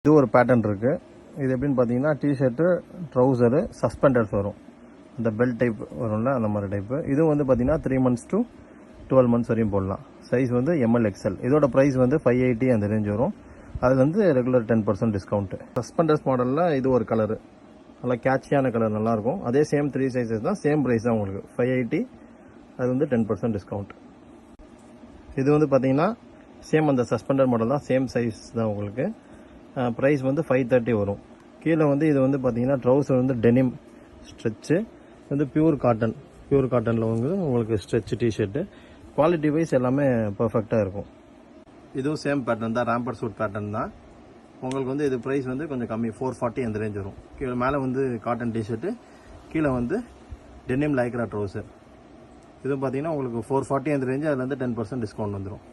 இது ஒரு பேட்டர்ன் இருக்குது. இது எப்படின்னு பார்த்தீங்கன்னா டிஷர்ட்டு, ட்ரௌசரு, சஸ்பெண்டர்ஸ் வரும். இந்த பெல்ட் டைப் வரும்ல, அந்த மாதிரி டைப்பு. இதுவும் வந்து பார்த்தீங்கன்னா 3 months to 12 months வரையும் போடலாம். சைஸ் வந்து ML XL. இதோட ப்ரைஸ் வந்து 580 அந்த ரேஞ்ச் வரும். அது வந்து ரெகுலர் 10% டிஸ்கவுண்ட்டு. சஸ்பெண்டர்ஸ் மாடலில் இது ஒரு கலரு, நல்லா கேட்சியான கலர், நல்லாயிருக்கும். அதே சேம் 3 சைஸஸ் தான், சேம் ப்ரைஸ் தான் உங்களுக்கு 580. அது வந்து 10% டிஸ்கவுண்ட். இது வந்து பார்த்தீங்கன்னா சேம் அந்த சஸ்பெண்டர் மாடல் தான், சேம் சைஸ் தான் உங்களுக்கு. ப்ரைஸ் வந்து 530 வரும். கீழே வந்து இது வந்து பார்த்தீங்கன்னா ட்ரௌசர் வந்து டெனிம் ஸ்ட்ரெச்சு, வந்து பியூர் காட்டனில் வந்து உங்களுக்கு ஸ்ட்ரெச் டிஷர்ட்டு. குவாலிட்டி வைஸ் எல்லாமே பர்ஃபெக்டாக இருக்கும். இதுவும் சேம் பேட்டர்ன் தான், ரேம்பர் சூட் பேட்டர்ன் தான். உங்களுக்கு வந்து இது ப்ரைஸ் வந்து கொஞ்சம் கம்மி, 440 அந்த ரேஞ்ச் வரும். கீழே மேலே வந்து காட்டன் டிஷர்ட்டு, கீழே வந்து டெனிம் லைக்ரா ட்ரௌசர். இது பார்த்தீங்கன்னா உங்களுக்கு 440 அந்த ரேஞ்சு, அதில் வந்து 10% டிஸ்கவுண்ட் வந்துடும்.